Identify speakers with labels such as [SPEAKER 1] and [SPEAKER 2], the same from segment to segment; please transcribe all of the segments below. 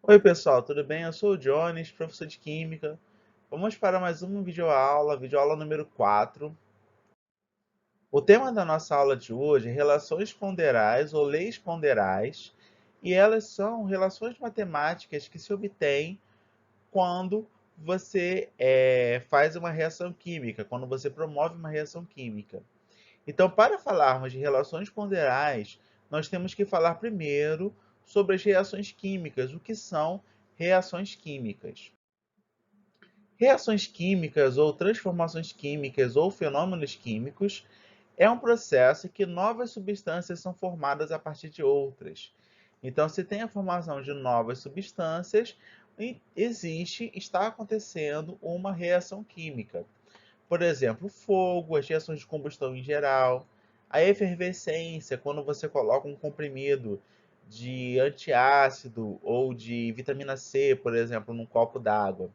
[SPEAKER 1] Oi pessoal, tudo bem? Eu sou o Jones, professor de Química. Vamos para mais uma videoaula número 4. O tema da nossa aula de hoje é relações ponderais ou leis ponderais, e elas são relações matemáticas que se obtêm quando você faz uma reação química, quando você promove uma reação química. Então, para falarmos de relações ponderais, nós temos que falar primeiro sobre as reações químicas. O que são reações químicas? Reações químicas ou transformações químicas ou fenômenos químicos é um processo em que novas substâncias são formadas a partir de outras. Então, se tem a formação de novas substâncias, está acontecendo uma reação química. Por exemplo, o fogo, as reações de combustão em geral, a efervescência, quando você coloca um comprimido de antiácido ou de vitamina C, por exemplo, num copo d'água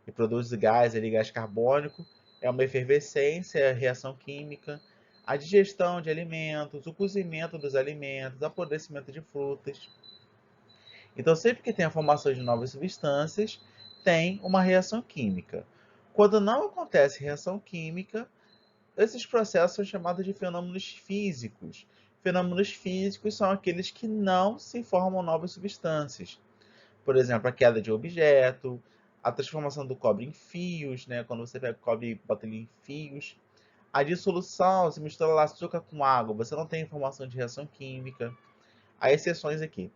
[SPEAKER 1] e produz gás, ali, gás carbônico, é uma efervescência, é reação química. A digestão de alimentos, o cozimento dos alimentos, o apodrecimento de frutas. Então, sempre que tem a formação de novas substâncias, tem uma reação química. Quando não acontece reação química, esses processos são chamados de fenômenos físicos. Fenômenos físicos são aqueles que não se formam novas substâncias. Por exemplo, a queda de objeto, a transformação do cobre em fios, né? Quando você pega o cobre e bota ele em fios. A dissolução, se mistura açúcar com água, você não tem formação de reação química. Há exceções aqui.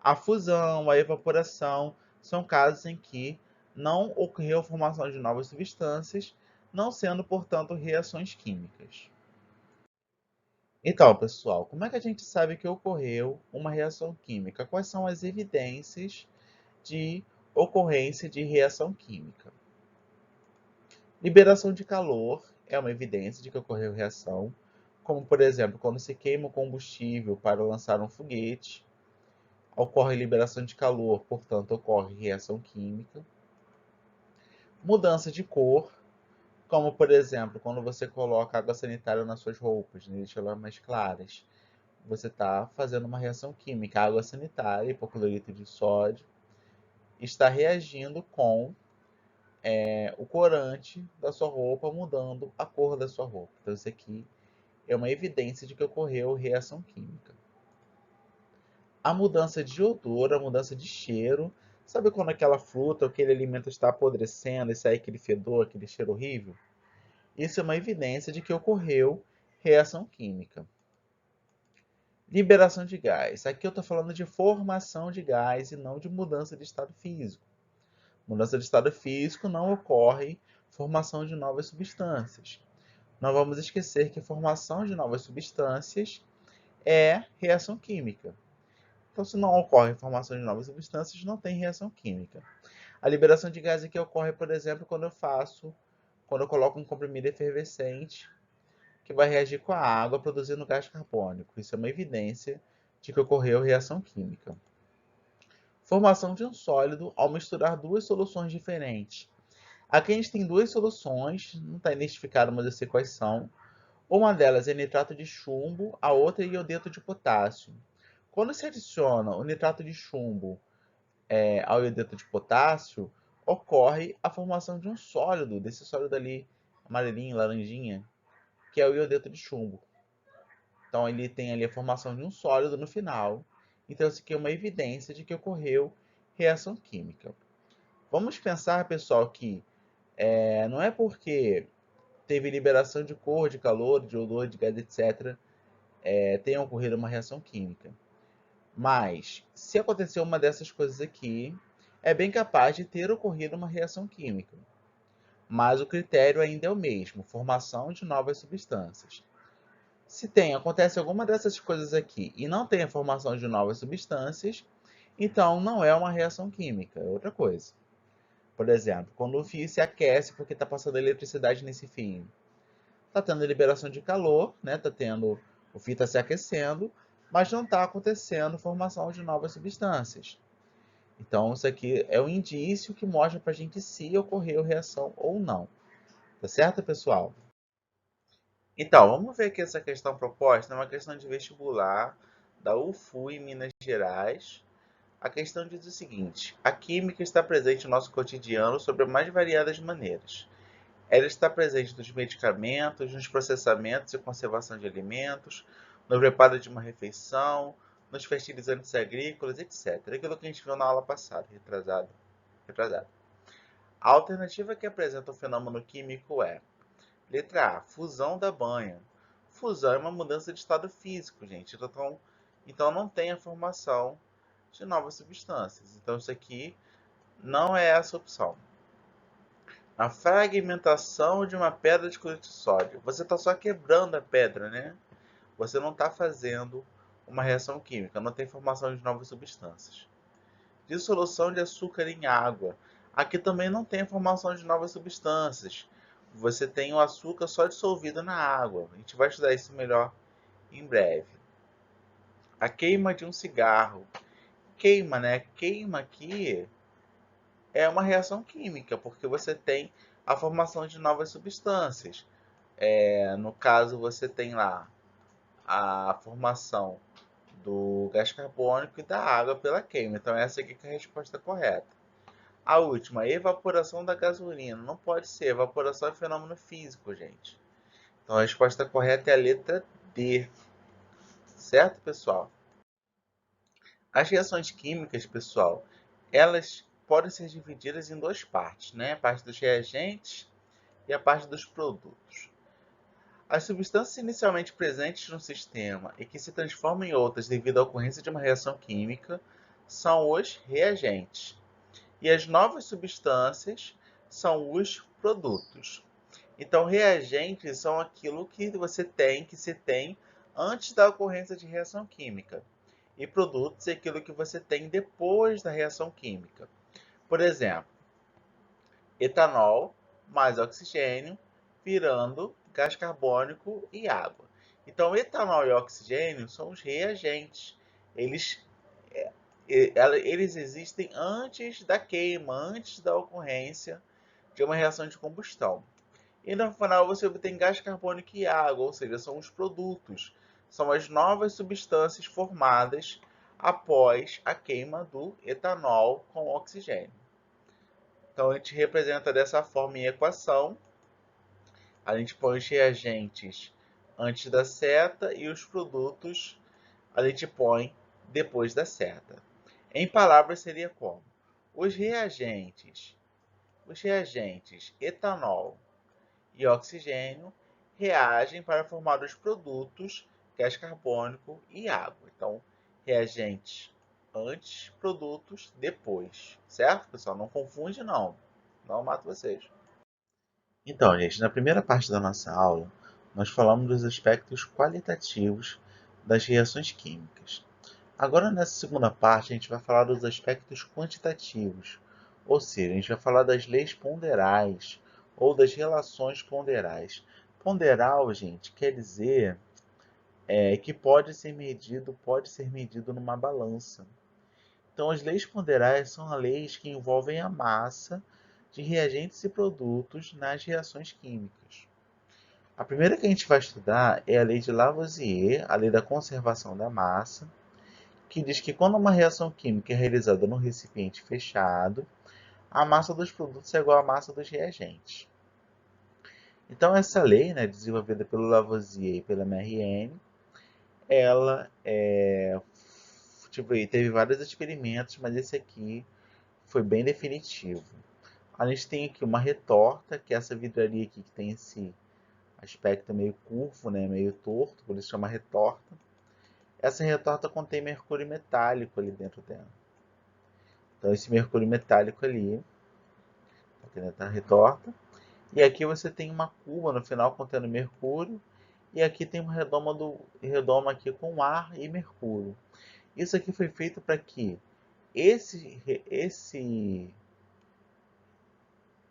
[SPEAKER 1] A fusão, a evaporação, são casos em que não ocorreu a formação de novas substâncias, não sendo, portanto, reações químicas. Então, pessoal, como é que a gente sabe que ocorreu uma reação química? Quais são as evidências de ocorrência de reação química? Liberação de calor é uma evidência de que ocorreu reação, como, por exemplo, quando se queima o combustível para lançar um foguete, ocorre liberação de calor, portanto, ocorre reação química. Mudança de cor, como, por exemplo, quando você coloca água sanitária nas suas roupas, né, deixa elas mais claras. Você está fazendo uma reação química. A água sanitária, hipoclorito de sódio, está reagindo com o corante da sua roupa, mudando a cor da sua roupa. Então, isso aqui é uma evidência de que ocorreu reação química. A mudança de odor, a mudança de cheiro. Sabe quando aquela fruta ou aquele alimento está apodrecendo e sai aquele fedor, aquele cheiro horrível? Isso é uma evidência de que ocorreu reação química. Liberação de gás. Aqui eu estou falando de formação de gás e não de mudança de estado físico. Mudança de estado físico não ocorre formação de novas substâncias. Não vamos esquecer que formação de novas substâncias é reação química. Então, se não ocorre formação de novas substâncias, não tem reação química. A liberação de gás aqui ocorre, por exemplo, quando eu coloco um comprimido efervescente que vai reagir com a água, produzindo gás carbônico. Isso é uma evidência de que ocorreu reação química. Formação de um sólido ao misturar duas soluções diferentes. Aqui a gente tem duas soluções, não está identificado, mas eu sei quais são. Uma delas é nitrato de chumbo, a outra é iodeto de potássio. Quando se adiciona o nitrato de chumbo ao iodeto de potássio, ocorre a formação de um sólido, desse sólido ali, amarelinho, laranjinha, que é o iodeto de chumbo. Então ele tem ali a formação de um sólido no final. Então isso aqui é uma evidência de que ocorreu reação química. Vamos pensar, pessoal, que não é porque teve liberação de cor, de calor, de odor, de gás, etc., tenha ocorrido uma reação química. Mas, se aconteceu uma dessas coisas aqui, é bem capaz de ter ocorrido uma reação química. Mas o critério ainda é o mesmo, formação de novas substâncias. Se acontece alguma dessas coisas aqui e não tem a formação de novas substâncias, então não é uma reação química, é outra coisa. Por exemplo, quando o fio se aquece porque está passando eletricidade nesse fio, está tendo liberação de calor, né? O fio está se aquecendo, mas não está acontecendo formação de novas substâncias. Então, isso aqui é um indício que mostra para a gente se ocorreu reação ou não. Tá certo, pessoal? Então, vamos ver aqui essa questão proposta. É uma questão de vestibular da UFU em Minas Gerais. A questão diz o seguinte: a química está presente no nosso cotidiano sobre as mais variadas maneiras. Ela está presente nos medicamentos, nos processamentos e conservação de alimentos, no preparo de uma refeição, nos fertilizantes agrícolas, etc. Aquilo que a gente viu na aula passada, retrasado. A alternativa que apresenta o fenômeno químico é: letra A, fusão da banha. Fusão é uma mudança de estado físico, gente. Então não tem a formação de novas substâncias. Então isso aqui não é essa opção. A fragmentação de uma pedra de cloreto de sódio. Você está só quebrando a pedra, né? Você não está fazendo uma reação química, não tem formação de novas substâncias. Dissolução de açúcar em água. Aqui também não tem formação de novas substâncias. Você tem o açúcar só dissolvido na água. A gente vai estudar isso melhor em breve. A queima de um cigarro. Queima, né? Queima aqui é uma reação química, porque você tem a formação de novas substâncias. No caso, você tem lá a formação do gás carbônico e da água pela queima. Então, essa aqui é a resposta correta. A última, evaporação da gasolina. Não pode ser, evaporação é fenômeno físico, gente. Então, a resposta correta é a letra D. Certo, pessoal? As reações químicas, pessoal, elas podem ser divididas em duas partes, né? A parte dos reagentes e a parte dos produtos. As substâncias inicialmente presentes no sistema e que se transformam em outras devido à ocorrência de uma reação química são os reagentes. E as novas substâncias são os produtos. Então, reagentes são aquilo que se tem antes da ocorrência de reação química. E produtos é aquilo que você tem depois da reação química. Por exemplo, etanol mais oxigênio virando gás carbônico e água. Então, etanol e oxigênio são os reagentes. Eles, eles existem antes da queima, antes da ocorrência de uma reação de combustão. E no final você obtém gás carbônico e água, ou seja, são os produtos. São as novas substâncias formadas após a queima do etanol com oxigênio. Então a gente representa dessa forma em equação. A gente põe os reagentes antes da seta e os produtos a gente põe depois da seta. Em palavras seria como? Os reagentes etanol e oxigênio reagem para formar os produtos gás carbônico e água. Então, reagentes antes, produtos depois. Certo, pessoal? Não confunde, não. Não mato vocês. Então, gente, na primeira parte da nossa aula, nós falamos dos aspectos qualitativos das reações químicas. Agora, nessa segunda parte, a gente vai falar dos aspectos quantitativos, ou seja, a gente vai falar das leis ponderais ou das relações ponderais. Ponderal, gente, quer dizer que pode ser medido numa balança. Então, as leis ponderais são as leis que envolvem a massa de reagentes e produtos nas reações químicas. A primeira que a gente vai estudar é a lei de Lavoisier, a lei da conservação da massa, que diz que quando uma reação química é realizada num recipiente fechado, a massa dos produtos é igual à massa dos reagentes. Então, essa lei, né, desenvolvida pelo Lavoisier e pela MRN, ela teve vários experimentos, mas esse aqui foi bem definitivo. A gente tem aqui uma retorta, que é essa vidraria aqui que tem esse aspecto meio curvo, né, meio torto, por isso chama retorta. Essa retorta contém mercúrio metálico ali dentro dela. Então esse mercúrio metálico ali, aqui dentro da retorta. E aqui você tem uma cuba no final contendo mercúrio. E aqui tem uma redoma aqui com ar e mercúrio. Isso aqui foi feito para que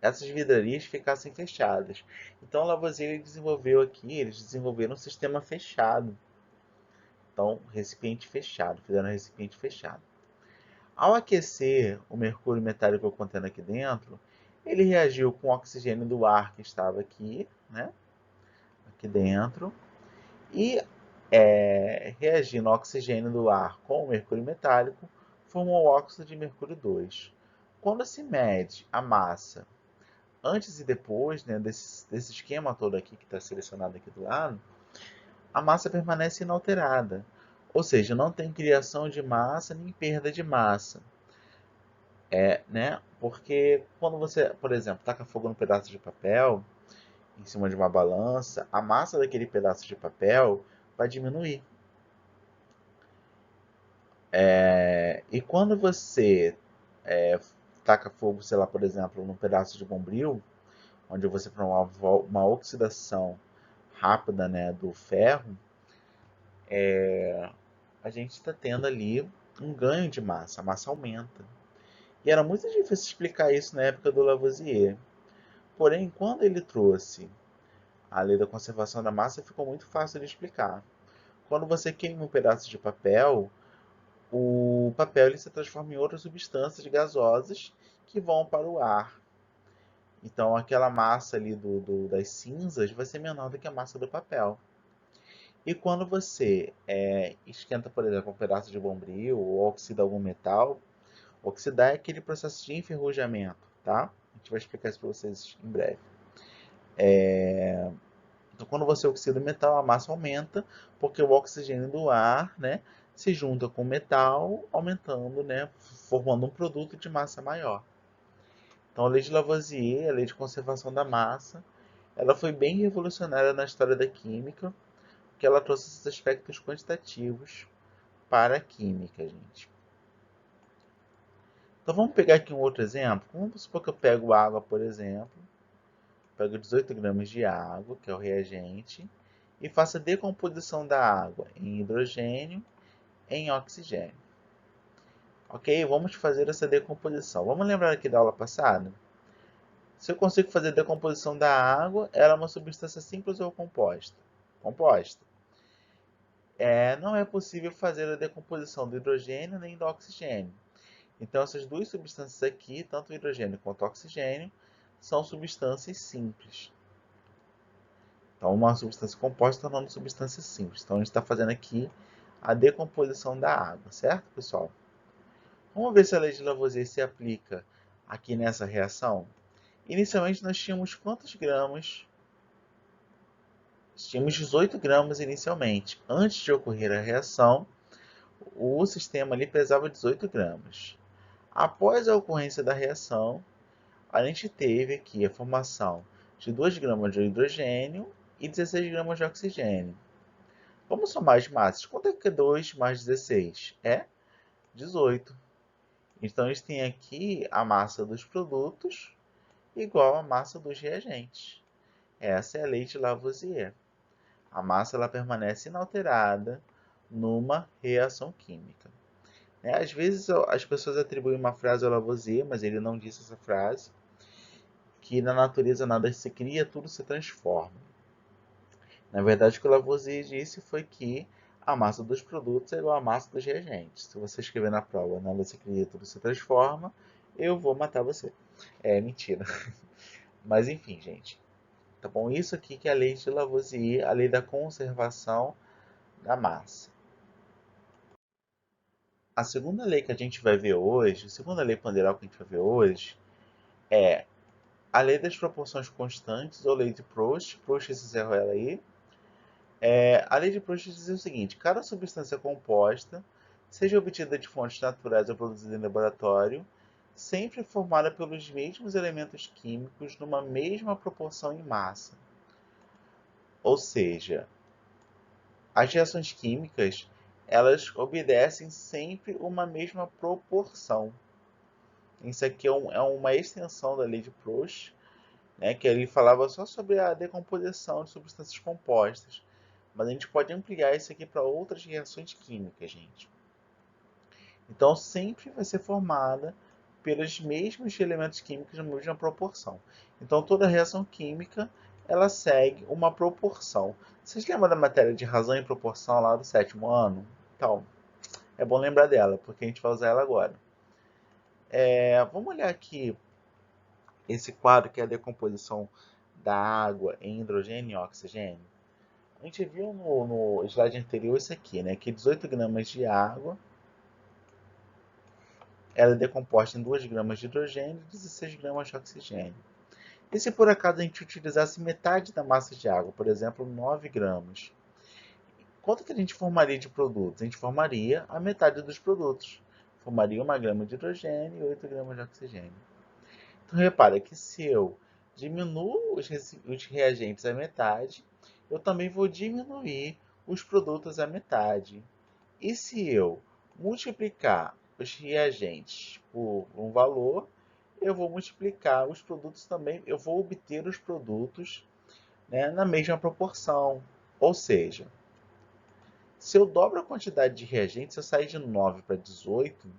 [SPEAKER 1] essas vidrarias ficassem fechadas. Então Lavoisier eles desenvolveram um sistema fechado. Então, recipiente fechado, fizeram um recipiente fechado. Ao aquecer o mercúrio metálico contendo aqui dentro, ele reagiu com o oxigênio do ar que estava aqui, né? Aqui dentro, e reagindo o oxigênio do ar com o mercúrio metálico, formou o óxido de mercúrio 2. Quando se mede a massa antes e depois, né, desse esquema todo aqui que está selecionado aqui do lado, a massa permanece inalterada. Ou seja, não tem criação de massa nem perda de massa. Né? Porque quando você, por exemplo, taca fogo num pedaço de papel, em cima de uma balança, a massa daquele pedaço de papel vai diminuir. E quando você taca fogo, sei lá, por exemplo, num pedaço de bombril, onde você promove uma oxidação rápida, né, do ferro, a gente está tendo ali um ganho de massa, a massa aumenta. E era muito difícil explicar isso na época do Lavoisier. Porém, quando ele trouxe a lei da conservação da massa, ficou muito fácil de explicar. Quando você queima um pedaço de papel, o papel ele se transforma em outras substâncias gasosas que vão para o ar. Então, aquela massa ali das cinzas vai ser menor do que a massa do papel. E quando você esquenta, por exemplo, um pedaço de bombril ou oxida algum metal, oxidar é aquele processo de enferrujamento, tá? A gente vai explicar isso para vocês em breve. Então, quando você oxida o metal, a massa aumenta, porque o oxigênio do ar, né, se junta com o metal, aumentando, né, formando um produto de massa maior. Então, a lei de Lavoisier, a lei de conservação da massa, ela foi bem revolucionária na história da química, porque ela trouxe esses aspectos quantitativos para a química, gente. Então, vamos pegar aqui um outro exemplo. Vamos supor que eu pego água, por exemplo, pego 18 gramas de água, que é o reagente, e faço a decomposição da água em hidrogênio em oxigênio. Ok? Vamos fazer essa decomposição. Vamos lembrar aqui da aula passada? Se eu consigo fazer a decomposição da água, ela é uma substância simples ou composta? Composta. Não é possível fazer a decomposição do hidrogênio nem do oxigênio. Então, essas duas substâncias aqui, tanto o hidrogênio quanto o oxigênio, são substâncias simples. Então, uma substância composta tornando substância simples. Então, a gente está fazendo aqui a decomposição da água, certo, pessoal? Vamos ver se a lei de Lavoisier se aplica aqui nessa reação. Inicialmente, nós tínhamos quantos gramas? Tínhamos 18 gramas inicialmente. Antes de ocorrer a reação, o sistema ali pesava 18 gramas. Após a ocorrência da reação, a gente teve aqui a formação de 2 gramas de hidrogênio e 16 gramas de oxigênio. Vamos somar as massas. Quanto é que é 2 mais 16? É 18. Então, a gente tem aqui a massa dos produtos igual à massa dos reagentes. Essa é a lei de Lavoisier. A massa ela permanece inalterada numa reação química. Às vezes as pessoas atribuem uma frase ao Lavoisier, mas ele não disse essa frase, que na natureza nada se cria, tudo se transforma. Na verdade, o que o Lavoisier disse foi que a massa dos produtos é igual à massa dos reagentes. Se você escrever na prova, nada se cria, tudo se transforma, eu vou matar você. É mentira. Mas enfim, gente. Tá bom? Isso aqui que é a lei de Lavoisier, a lei da conservação da massa. A segunda lei que a gente vai ver hoje, a segunda lei ponderal que a gente vai ver hoje, é a lei das proporções constantes, ou lei de Proust. Proust, esse erro ela aí. A lei de Proust diz o seguinte: cada substância composta, seja obtida de fontes naturais ou produzida em laboratório, sempre é formada pelos mesmos elementos químicos numa mesma proporção em massa. Ou seja, as reações químicas, elas obedecem sempre uma mesma proporção. Isso aqui é uma extensão da lei de Proust, né, que ele falava só sobre a decomposição de substâncias compostas. Mas a gente pode ampliar isso aqui para outras reações químicas, gente. Então, sempre vai ser formada pelos mesmos elementos químicos na mesma proporção. Então, toda reação química, ela segue uma proporção. Vocês lembram da matéria de razão e proporção lá do 7º ano? Então, é bom lembrar dela, porque a gente vai usar ela agora. Vamos olhar aqui esse quadro que é a decomposição da água em hidrogênio e oxigênio. A gente viu no slide anterior isso aqui, né? Que 18 gramas de água ela é decomposta em 2 gramas de hidrogênio e 16 gramas de oxigênio. E se por acaso a gente utilizasse metade da massa de água, por exemplo, 9 gramas, quanto que a gente formaria de produtos? A gente formaria a metade dos produtos. Formaria 1 grama de hidrogênio e 8 gramas de oxigênio. Então, repara que se eu diminuo os reagentes à metade, eu também vou diminuir os produtos à metade. E se eu multiplicar os reagentes por um valor, eu vou multiplicar os produtos também, eu vou obter os produtos, né, na mesma proporção. Ou seja, se eu dobro a quantidade de reagentes, se eu sair de 9 para 18,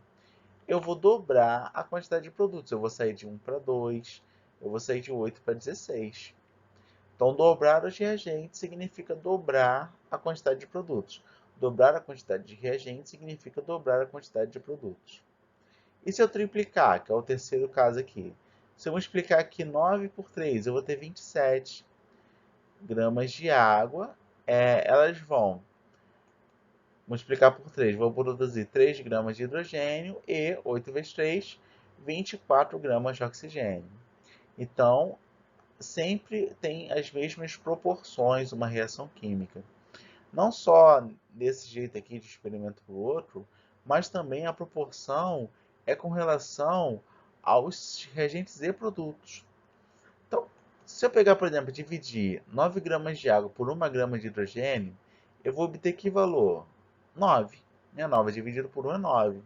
[SPEAKER 1] eu vou dobrar a quantidade de produtos. Eu vou sair de 1 para 2, eu vou sair de 8 para 16. Então, dobrar os reagentes significa dobrar a quantidade de produtos. Dobrar a quantidade de reagentes significa dobrar a quantidade de produtos. E se eu triplicar, que é o terceiro caso aqui? Se eu multiplicar aqui 9 por 3, eu vou ter 27 gramas de água. Elas vão multiplicar por 3, vou produzir 3 gramas de hidrogênio e 8 vezes 3, 24 gramas de oxigênio. Então, sempre tem as mesmas proporções uma reação química. Não só desse jeito aqui de experimento para o outro, mas também a proporção é com relação aos reagentes e produtos. Então, se eu pegar, por exemplo, dividir 9 gramas de água por 1 grama de hidrogênio, eu vou obter que valor? 9. 9 dividido por 1 é 9.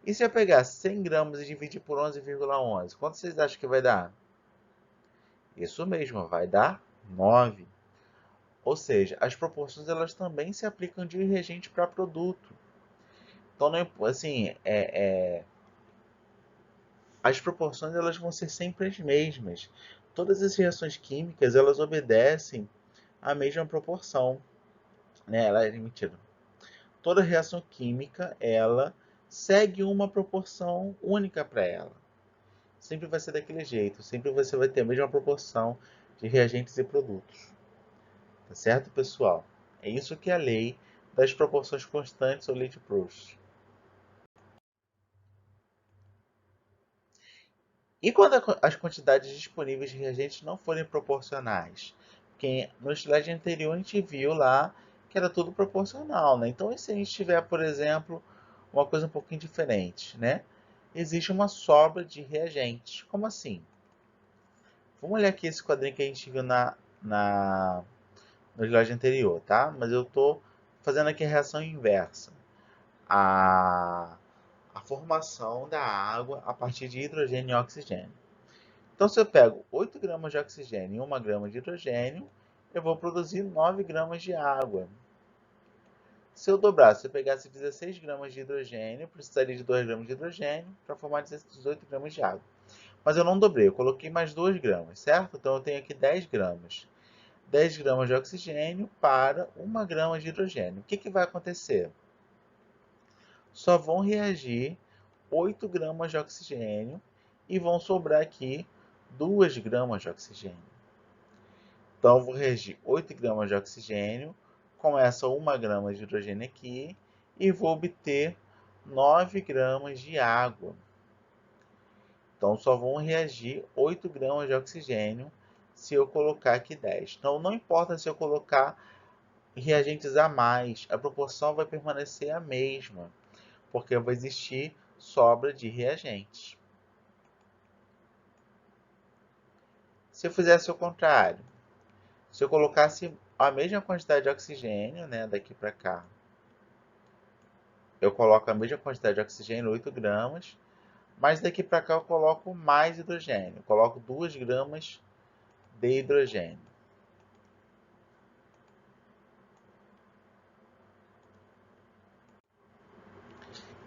[SPEAKER 1] E se eu pegar 100 gramas e dividir por 11,11, quanto vocês acham que vai dar? Isso mesmo, vai dar 9. Ou seja, as proporções elas também se aplicam de reagente para produto. Então, assim, as proporções elas vão ser sempre as mesmas. Todas as reações químicas elas obedecem à mesma proporção, né? Mentira. Toda reação química ela segue uma proporção única para ela. Sempre vai ser daquele jeito. Sempre você vai ter a mesma proporção de reagentes e produtos. Tá certo, pessoal? É isso que é a lei das proporções constantes ou lei de Proust. E quando as quantidades disponíveis de reagentes não forem proporcionais? Porque no slide anterior a gente viu lá que era tudo proporcional, né? Então, e se a gente tiver, por exemplo, uma coisa um pouquinho diferente, né? Existe uma sobra de reagentes. Como assim? Vamos olhar aqui esse quadrinho que a gente viu no slide anterior, tá? Mas eu estou fazendo aqui a reação inversa. A formação da água a partir de hidrogênio e oxigênio. Então, se eu pego 8 gramas de oxigênio e 1 grama de hidrogênio, eu vou produzir 9 gramas de água. Se eu dobrasse, se eu pegasse 16 gramas de hidrogênio, precisaria de 2 gramas de hidrogênio para formar 18 gramas de água. Mas eu não dobrei, eu coloquei mais 2 gramas, certo? Então eu tenho aqui 10 gramas. 10 gramas de oxigênio para 1 grama de hidrogênio. O que vai acontecer? Só vão reagir 8 gramas de oxigênio e vão sobrar aqui 2 gramas de oxigênio. Então, eu vou reagir 8 gramas de oxigênio com essa 1 grama de hidrogênio aqui e vou obter 9 gramas de água. Então, só vão reagir 8 gramas de oxigênio se eu colocar aqui 10. Então, não importa se eu colocar reagentes a mais, a proporção vai permanecer a mesma, porque vai existir sobra de reagentes. Se eu fizesse o contrário, se eu colocasse a mesma quantidade de oxigênio, né, daqui para cá, eu coloco a mesma quantidade de oxigênio, 8 gramas, mas daqui para cá eu coloco mais hidrogênio, eu coloco 2 gramas de hidrogênio.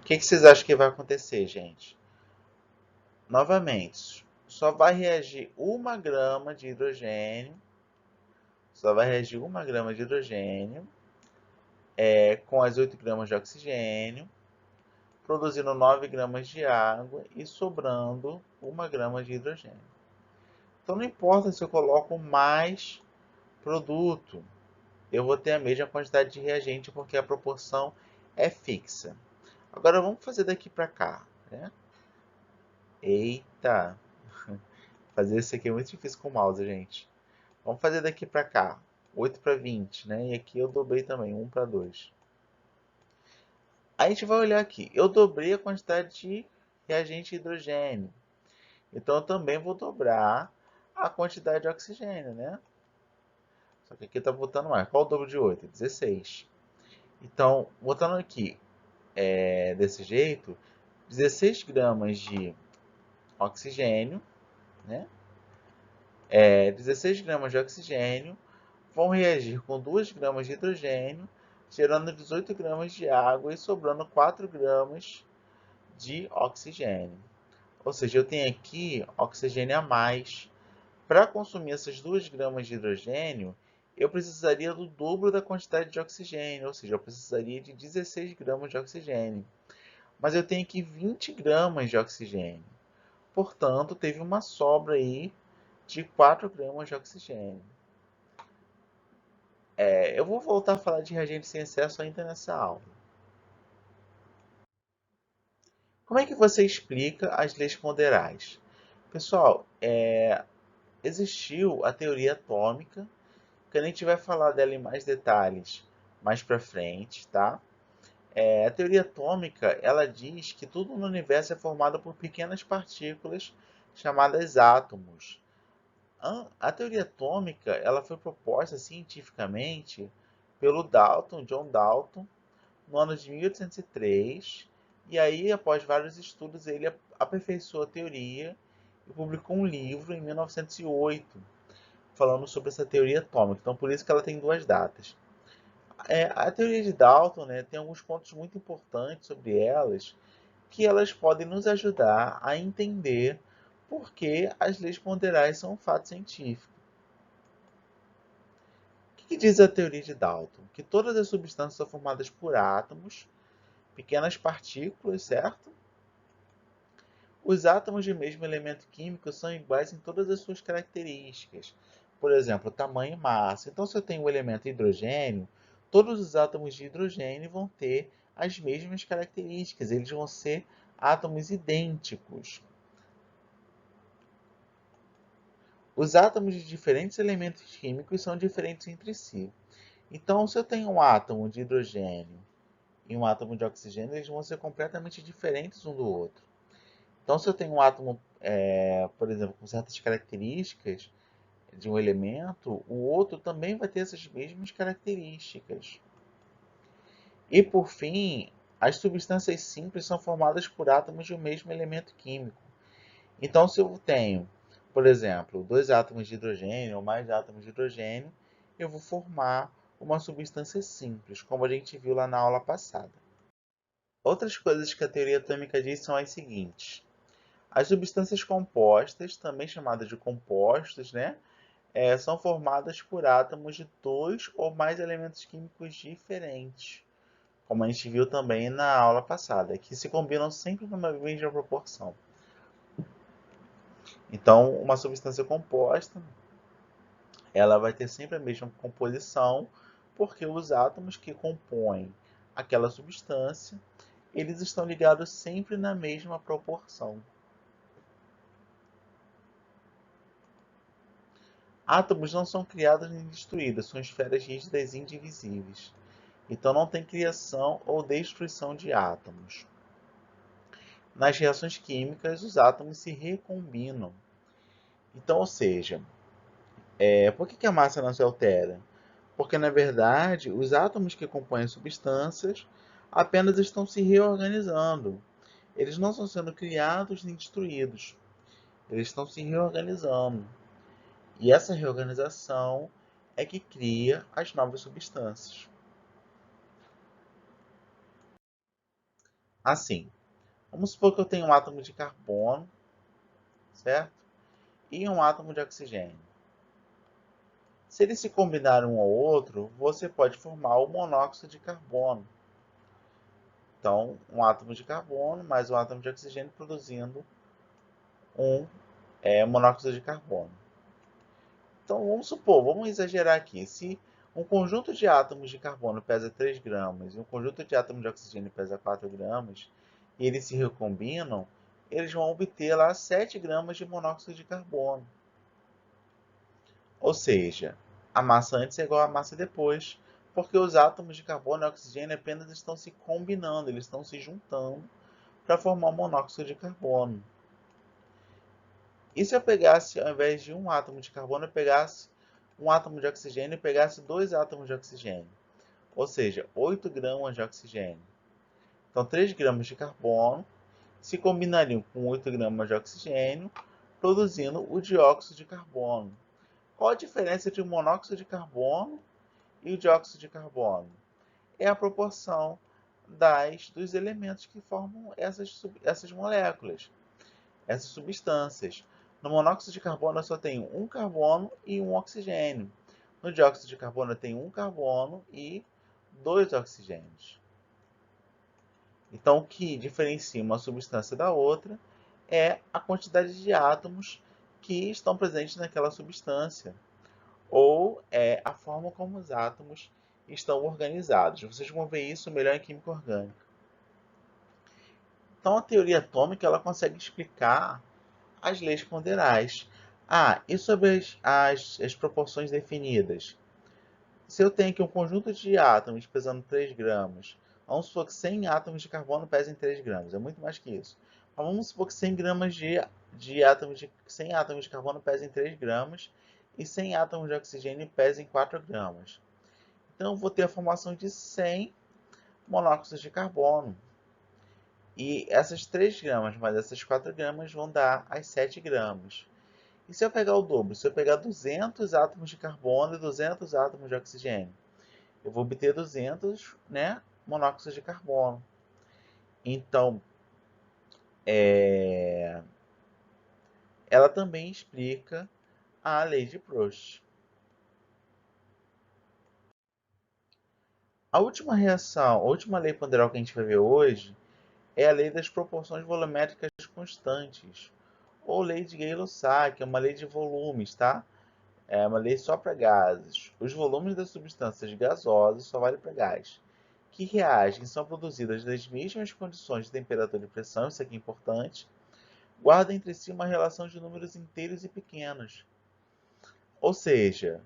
[SPEAKER 1] O que vocês acham que vai acontecer, gente? Novamente, só vai reagir 1 grama de hidrogênio, só vai reagir 1 grama de hidrogênio com as 8 gramas de oxigênio, produzindo 9 gramas de água e sobrando 1 grama de hidrogênio. Então não importa se eu coloco mais produto, eu vou ter a mesma quantidade de reagente porque a proporção é fixa. Agora vamos fazer daqui para cá. né? Eita! Fazer isso aqui é muito difícil com o mouse, gente. Vamos fazer daqui para cá. 8 para 20, né? E aqui eu dobrei também, 1 para 2. A gente vai olhar aqui. Eu dobrei a quantidade de reagente de hidrogênio. Então eu também vou dobrar a quantidade de oxigênio, né? Só que aqui está botando mais. Qual o dobro de 8? 16. Então, botando aqui desse jeito, 16 gramas de oxigênio, né? 16 gramas de oxigênio vão reagir com 2 gramas de hidrogênio, gerando 18 gramas de água e sobrando 4 gramas de oxigênio. Ou seja, eu tenho aqui oxigênio a mais. Para consumir essas 2 gramas de hidrogênio, eu precisaria do dobro da quantidade de oxigênio, ou seja, eu precisaria de 16 gramas de oxigênio. Mas eu tenho aqui 20 gramas de oxigênio. Portanto, teve uma sobra aí de 4 gramas de oxigênio. Eu vou voltar a falar de reagente sem excesso ainda nessa aula. Como é que você explica as leis ponderais? Pessoal, existiu a teoria atômica, que a gente vai falar dela em mais detalhes mais para frente, tá? A teoria atômica, ela diz que tudo no universo é formado por pequenas partículas chamadas átomos. A teoria atômica, ela foi proposta cientificamente pelo John Dalton, no ano de 1803, e aí, após vários estudos, ele aperfeiçoou a teoria e publicou um livro em 1908, falando sobre essa teoria atômica. Então, por isso que ela tem duas datas. A teoria de Dalton, né, tem alguns pontos muito importantes sobre elas, que elas podem nos ajudar a entender por que as leis ponderais são um fato científico. O que diz a teoria de Dalton? Que todas as substâncias são formadas por átomos, pequenas partículas, certo? Os átomos de mesmo elemento químico são iguais em todas as suas características. Por exemplo, tamanho e massa. Então, se eu tenho o elemento hidrogênio, todos os átomos de hidrogênio vão ter as mesmas características. Eles vão ser átomos idênticos. Os átomos de diferentes elementos químicos são diferentes entre si. Então, se eu tenho um átomo de hidrogênio e um átomo de oxigênio, eles vão ser completamente diferentes um do outro. Então, se eu tenho um átomo, por exemplo, com certas características de um elemento, o outro também vai ter essas mesmas características. E, por fim, as substâncias simples são formadas por átomos de um mesmo elemento químico. Então, se eu tenho, por exemplo, dois átomos de hidrogênio ou mais átomos de hidrogênio, eu vou formar uma substância simples, como a gente viu lá na aula passada. Outras coisas que a teoria atômica diz são as seguintes. As substâncias compostas, também chamadas de compostos, né, são formadas por átomos de dois ou mais elementos químicos diferentes, como a gente viu também na aula passada, que se combinam sempre numa mesma proporção. Então, uma substância composta, ela vai ter sempre a mesma composição, porque os átomos que compõem aquela substância, eles estão ligados sempre na mesma proporção. Átomos não são criados nem destruídos, são esferas rígidas e indivisíveis. Então não tem criação ou destruição de átomos. Nas reações químicas, os átomos se recombinam. Então, ou seja, por que a massa não se altera? Porque, na verdade, os átomos que compõem substâncias apenas estão se reorganizando. Eles não estão sendo criados nem destruídos. Eles estão se reorganizando. E essa reorganização é que cria as novas substâncias. Assim, vamos supor que eu tenho um átomo de carbono, certo? E um átomo de oxigênio. Se eles se combinarem um ao outro, você pode formar o monóxido de carbono. Então, um átomo de carbono mais um átomo de oxigênio produzindo um monóxido de carbono. Então, vamos supor, vamos exagerar aqui. Se um conjunto de átomos de carbono pesa 3 gramas e um conjunto de átomos de oxigênio pesa 4 gramas, e eles se recombinam, eles vão obter lá 7 gramas de monóxido de carbono. Ou seja, a massa antes é igual à massa depois, porque os átomos de carbono e oxigênio apenas estão se combinando, eles estão se juntando para formar o monóxido de carbono. E se eu pegasse, ao invés de um átomo de carbono, eu pegasse um átomo de oxigênio e pegasse 2 átomos de oxigênio? Ou seja, 8 gramas de oxigênio. Então, 3 gramas de carbono se combinariam com 8 gramas de oxigênio, produzindo o dióxido de carbono. Qual a diferença entre o monóxido de carbono e o dióxido de carbono? É a proporção dos elementos que formam essas moléculas, essas substâncias. No monóxido de carbono eu só tenho um carbono e um oxigênio. No dióxido de carbono eu tenho um carbono e 2 oxigênios. Então, o que diferencia uma substância da outra é a quantidade de átomos que estão presentes naquela substância, ou é a forma como os átomos estão organizados. Vocês vão ver isso melhor em química orgânica. Então, a teoria atômica ela consegue explicar as leis ponderais. E sobre as proporções definidas? Se eu tenho aqui um conjunto de átomos pesando 3 gramas, vamos supor que 100 átomos de carbono pesem 3 gramas, é muito mais que isso. Mas vamos supor que 100 gramas de átomos de 100 átomos de carbono pesem 3 gramas e 100 átomos de oxigênio pesem 4 gramas. Então eu vou ter a formação de 100 monóxidos de carbono. E essas 3 gramas mais essas 4 gramas vão dar as 7 gramas. E se eu pegar o dobro? Se eu pegar 200 átomos de carbono e 200 átomos de oxigênio? Eu vou obter 200, né, monóxido de carbono. Então, ela também explica a lei de Proust. A última reação, a última lei ponderal que a gente vai ver hoje é a lei das proporções volumétricas constantes, ou lei de Gay-Lussac, que é uma lei de volumes, tá? É uma lei só para gases. Os volumes das substâncias gasosas só valem para gás, que reagem são produzidas nas mesmas condições de temperatura e pressão, isso aqui é importante, guarda entre si uma relação de números inteiros e pequenos. Ou seja,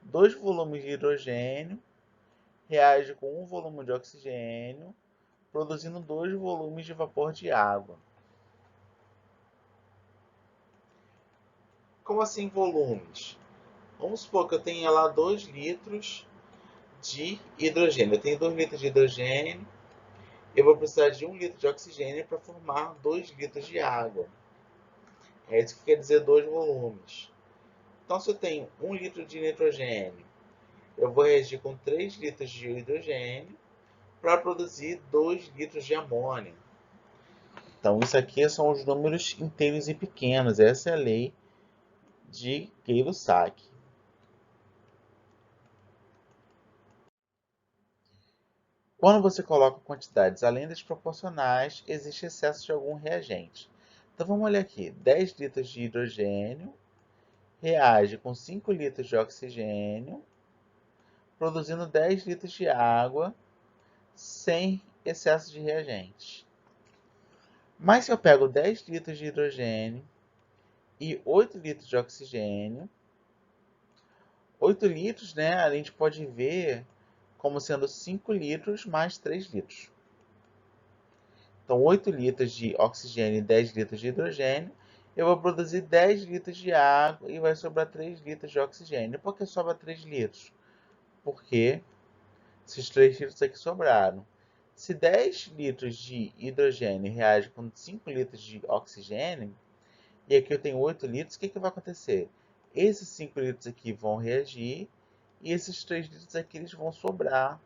[SPEAKER 1] dois volumes de hidrogênio reagem com um volume de oxigênio, produzindo 2 volumes de vapor de água. Como assim volumes? Vamos supor que eu tenha lá 2 litros de hidrogênio. Eu tenho 2 litros de hidrogênio, eu vou precisar de 1 litro de oxigênio para formar 2 litros de água. É isso que quer dizer 2 volumes. Então, se eu tenho 1 litro de nitrogênio, eu vou reagir com 3 litros de hidrogênio para produzir 2 litros de amônio. Então, isso aqui são os números inteiros e pequenos. Essa é a lei de Gay-Lussac. Quando você coloca quantidades além das proporcionais, existe excesso de algum reagente. Então, vamos olhar aqui. 10 litros de hidrogênio reage com 5 litros de oxigênio, produzindo 10 litros de água sem excesso de reagentes. Mas se eu pego 10 litros de hidrogênio e 8 litros de oxigênio, 8 litros, né, a gente pode ver como sendo 5 litros mais 3 litros. Então, 8 litros de oxigênio e 10 litros de hidrogênio, eu vou produzir 10 litros de água e vai sobrar 3 litros de oxigênio. Por que sobra 3 litros? Porque esses 3 litros aqui sobraram. Se 10 litros de hidrogênio reage com 5 litros de oxigênio, e aqui eu tenho 8 litros, o que vai acontecer? Esses 5 litros aqui vão reagir, e esses 3 litros aqui eles vão sobrar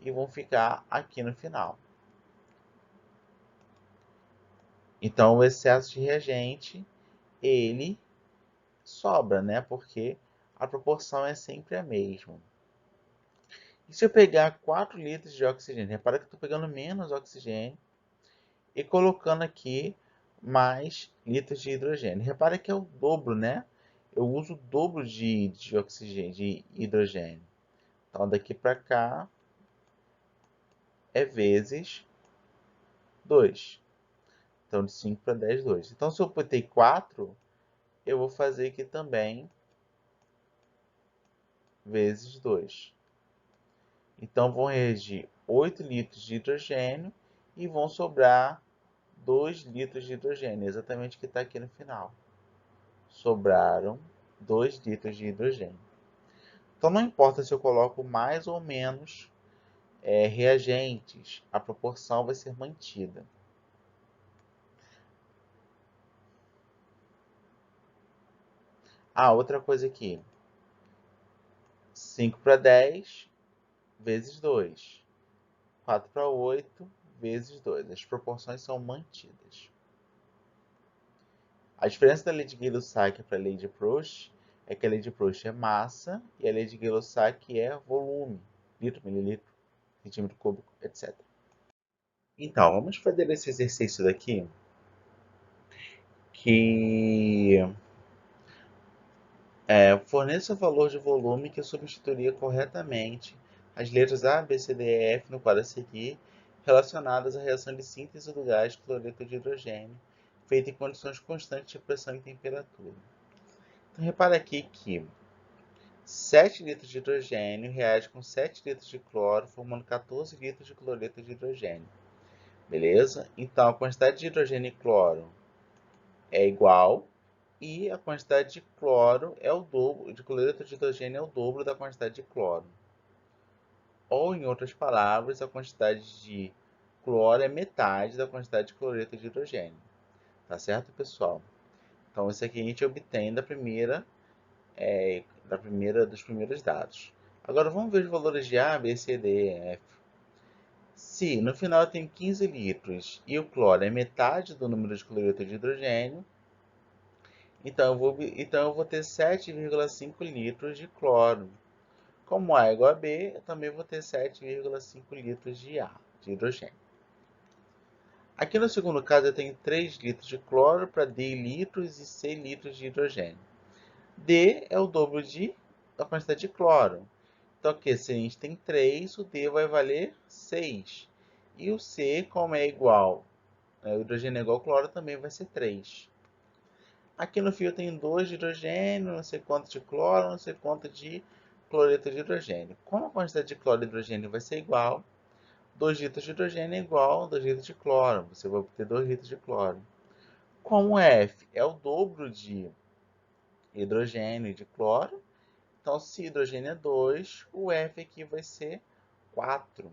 [SPEAKER 1] e vão ficar aqui no final. Então, o excesso de reagente, ele sobra, né? Porque a proporção é sempre a mesma. E se eu pegar 4 litros de oxigênio? Repara que eu estou pegando menos oxigênio e colocando aqui mais litros de hidrogênio. Repara que é o dobro, né? Eu uso o dobro de oxigênio, de hidrogênio. Então, daqui para cá é vezes 2. Então, de 5 para 10, 2. Então, se eu botei 4, eu vou fazer aqui também vezes 2. Então, vão reagir 8 litros de hidrogênio e vão sobrar 2 litros de hidrogênio, exatamente o que está aqui no final. Sobraram 2 litros de hidrogênio. Então, não importa se eu coloco mais ou menos reagentes, a proporção vai ser mantida. Outra coisa aqui. 5 para 10 vezes 2. 4 para 8 vezes 2. As proporções são mantidas. A diferença da lei de Gay-Lussac para a lei de Proust é que a lei de Proust é massa e a lei de Gay-Lussac é volume, litro, mililitro, centímetro cúbico, etc. Então, vamos fazer esse exercício daqui, que forneça o valor de volume que substituiria corretamente as letras A, B, C, D e F no quadro a seguir, relacionadas à reação de síntese do gás cloreto de hidrogênio, feita em condições constantes de pressão e temperatura. Então, repara aqui que 7 litros de hidrogênio reage com 7 litros de cloro, formando 14 litros de cloreto de hidrogênio. Beleza? Então, a quantidade de hidrogênio e cloro é igual e a quantidade de cloro é o dobro, de cloreto de hidrogênio é o dobro da quantidade de cloro. Ou, em outras palavras, a quantidade de cloro é metade da quantidade de cloreto de hidrogênio. Tá certo, pessoal? Então, isso aqui a gente obtém dos primeiros dados. Agora, vamos ver os valores de A, B, C, D e F. Se no final eu tenho 15 litros e o cloro é metade do número de cloreto de hidrogênio, então eu vou ter 7,5 litros de cloro. Como A é igual a B, eu também vou ter 7,5 litros de A, de hidrogênio. Aqui no segundo caso eu tenho 3 litros de cloro para D litros e C litros de hidrogênio. D é o dobro da quantidade de cloro. Então aqui, se a gente tem 3, o D vai valer 6. E o C, como é igual, o hidrogênio é igual ao cloro, também vai ser 3. Aqui no fio eu tenho 2 de hidrogênio, não sei quanto de cloro, não sei quanto de cloreto de hidrogênio. Como a quantidade de cloro e hidrogênio vai ser igual, 2 litros de hidrogênio é igual a 2 litros de cloro. Você vai obter 2 litros de cloro. Como F é o dobro de hidrogênio e de cloro, então se hidrogênio é 2, o F aqui vai ser 4.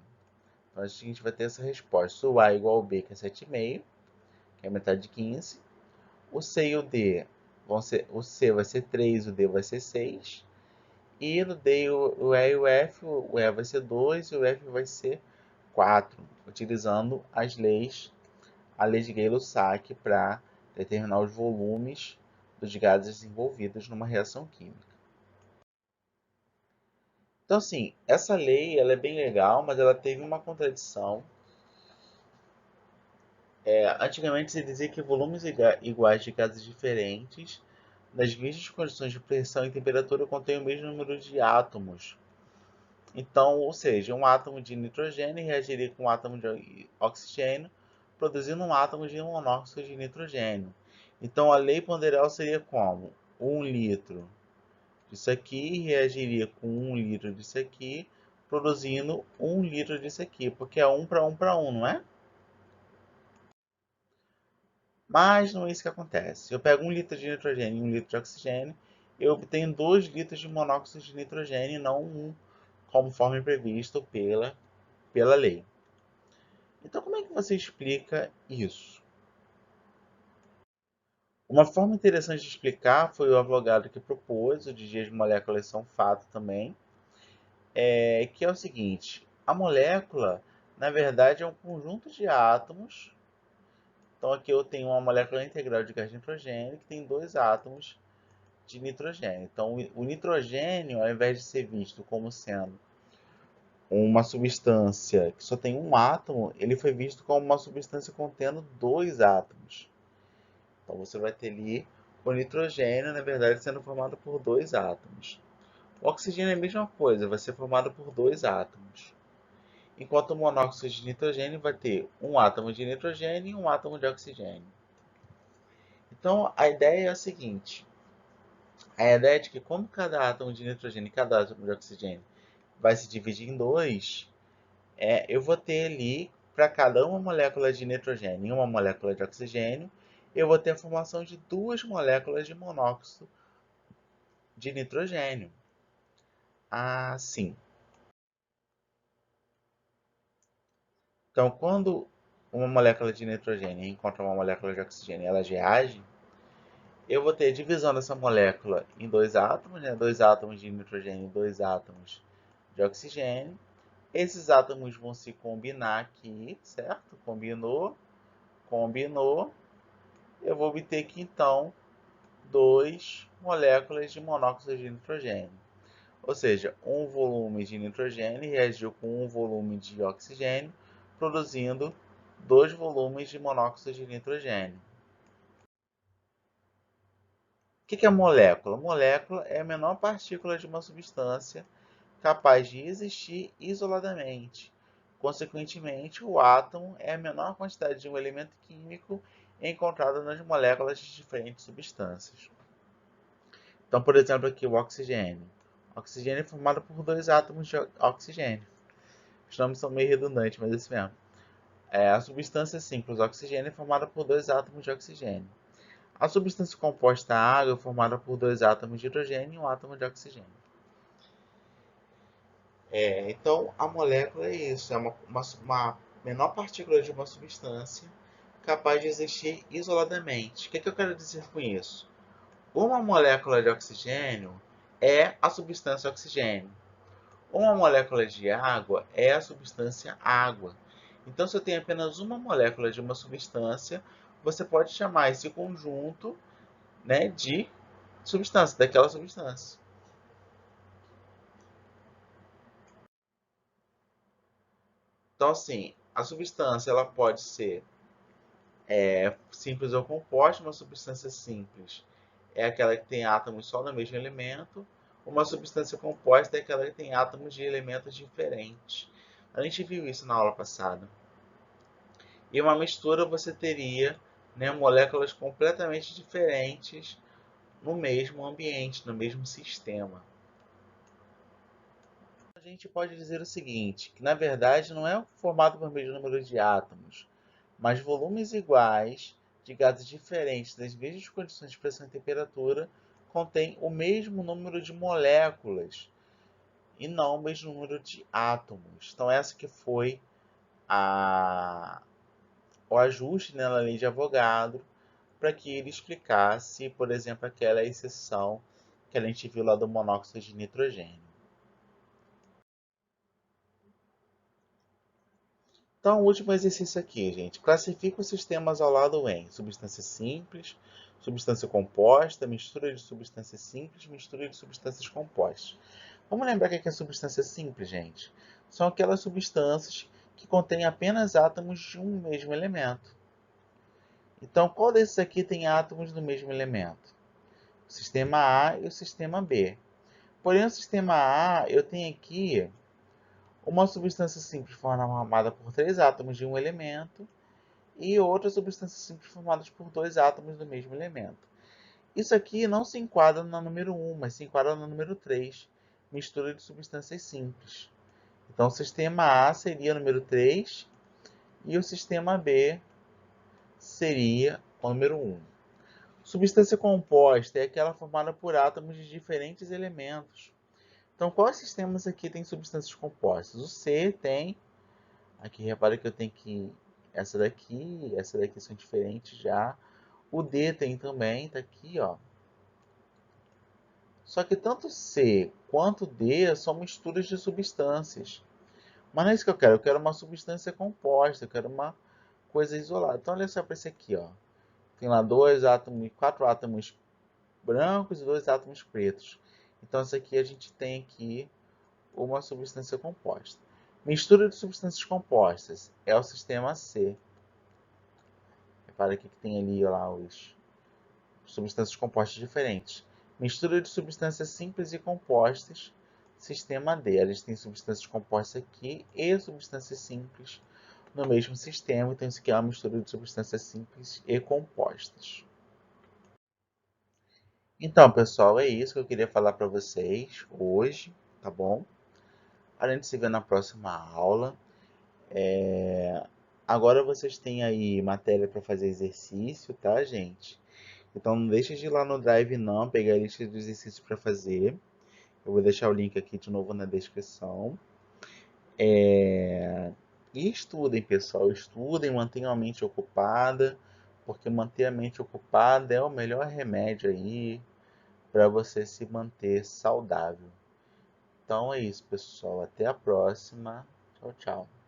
[SPEAKER 1] Então a gente vai ter essa resposta. O A é igual ao B, que é 7,5, que é metade de 15. O C e o D o C vai ser 3, o D vai ser 6. E no D, o E e o F, o E vai ser 2 e o F vai ser 4, utilizando a lei de Gay-Lussac para determinar os volumes dos gases envolvidos numa reação química. Então, assim, essa lei ela é bem legal, mas ela teve uma contradição. Antigamente se dizia que volumes iguais de gases diferentes, nas mesmas condições de pressão e temperatura, contêm o mesmo número de átomos. Então, ou seja, um átomo de nitrogênio reagiria com um átomo de oxigênio, produzindo um átomo de monóxido de nitrogênio. Então, a lei ponderal seria como? 1 litro disso aqui reagiria com 1 litro disso aqui, produzindo 1 litro disso aqui, porque é 1 para 1 para 1, não é? Mas não é isso que acontece. Eu pego 1 litro de nitrogênio e 1 litro de oxigênio, eu obtenho 2 litros de monóxido de nitrogênio e não 1, conforme previsto pela lei. Então, como é que você explica isso? Uma forma interessante de explicar foi o Avogadro que propôs, o de dias de moléculas são fato também, que é o seguinte: a molécula, na verdade, é um conjunto de átomos. Então, aqui eu tenho uma molécula integral de gás nitrogênio que tem 2 átomos de nitrogênio. Então, o nitrogênio, ao invés de ser visto como sendo uma substância que só tem um átomo, ele foi visto como uma substância contendo 2 átomos. Então você vai ter ali o nitrogênio, na verdade, sendo formado por 2 átomos. O oxigênio é a mesma coisa, vai ser formado por 2 átomos. enquanto o monóxido de nitrogênio vai ter um átomo de nitrogênio e um átomo de oxigênio. Então, a ideia é a seguinte. A ideia é de que como cada átomo de nitrogênio e cada átomo de oxigênio vai se dividir em dois, eu vou ter ali, para cada uma molécula de nitrogênio e uma molécula de oxigênio, eu vou ter a formação de duas moléculas de monóxido de nitrogênio. Assim. Então, quando uma molécula de nitrogênio encontra uma molécula de oxigênio e elas reagem, eu vou ter divisão dessa molécula em dois átomos, né? Dois átomos de nitrogênio e dois átomos de oxigênio. Esses átomos vão se combinar aqui, certo? Combinou, combinou. Eu vou obter aqui, então, duas moléculas de monóxido de nitrogênio. Ou seja, um volume de nitrogênio reagiu com um volume de oxigênio, produzindo dois volumes de monóxido de nitrogênio. O que é molécula? Molécula é a menor partícula de uma substância capaz de existir isoladamente. Consequentemente, o átomo é a menor quantidade de um elemento químico encontrado nas moléculas de diferentes substâncias. Então, por exemplo, aqui o oxigênio. O oxigênio é formado por dois átomos de oxigênio. Os nomes são meio redundantes, mas é isso mesmo. A substância simples, o oxigênio, é formada por dois átomos de oxigênio. A substância composta água é formada por dois átomos de hidrogênio e um átomo de oxigênio. Então, a molécula é isso, é uma menor partícula de uma substância capaz de existir isoladamente. O que eu quero dizer com isso? Uma molécula de oxigênio é a substância oxigênio. Uma molécula de água é a substância água. Então, se eu tenho apenas uma molécula de uma substância, você pode chamar esse conjunto, né, de substância, daquela substância. Então, assim, a substância ela pode ser simples ou composta. Uma substância simples é aquela que tem átomos só no mesmo elemento. Uma substância composta é aquela que tem átomos de elementos diferentes. A gente viu isso na aula passada. E uma mistura você teria, né, moléculas completamente diferentes no mesmo ambiente, no mesmo sistema. A gente pode dizer o seguinte, que na verdade não é formado por meio de número de átomos, mas volumes iguais de gases diferentes nas mesmas condições de pressão e temperatura contêm o mesmo número de moléculas e não o mesmo número de átomos. Então essa que foi o ajuste, né, na lei de Avogadro para que ele explicasse, por exemplo, aquela exceção que a gente viu lá do monóxido de nitrogênio. Então, o último exercício aqui, gente. Classifica os sistemas ao lado em substância simples, substância composta, mistura de substâncias simples, mistura de substâncias compostas. Vamos lembrar que é substância simples, gente. São aquelas substâncias que contêm apenas átomos de um mesmo elemento. Então, qual desses aqui tem átomos do mesmo elemento? O sistema A e o sistema B. Porém, no sistema A, eu tenho aqui uma substância simples formada por três átomos de um elemento e outra substância simples formada por dois átomos do mesmo elemento. Isso aqui não se enquadra no número 1, mas se enquadra no número 3, mistura de substâncias simples. Então, o sistema A seria o número 3 e o sistema B seria o número 1. Substância composta é aquela formada por átomos de diferentes elementos. Então, quais sistemas aqui têm substâncias compostas? O C tem. Aqui, repara que eu tenho que. Essa daqui são diferentes já. O D tem também, tá aqui, ó. Só que tanto C quanto D são misturas de substâncias. Mas não é isso que eu quero uma substância composta, eu quero uma coisa isolada. Então, olha só para esse aqui, ó. Tem lá dois átomos, quatro átomos brancos e dois átomos pretos. Então, isso aqui a gente tem aqui uma substância composta. Mistura de substâncias compostas é o sistema C. Repara aqui que tem ali lá os substâncias compostas diferentes. Mistura de substâncias simples e compostas sistema D. A gente tem substâncias compostas aqui e substâncias simples no mesmo sistema, então isso aqui é uma mistura de substâncias simples e compostas. Então, pessoal, é isso que eu queria falar para vocês hoje, tá bom? A gente se vê na próxima aula. Agora vocês têm aí matéria para fazer exercício, tá, gente? Então não deixe de ir lá no Drive não, pegar a lista de exercícios para fazer. Eu vou deixar o link aqui de novo na descrição. E estudem, pessoal, estudem, mantenham a mente ocupada, porque manter a mente ocupada é o melhor remédio aí para você se manter saudável. Então é isso, pessoal. Até a próxima. Tchau, tchau.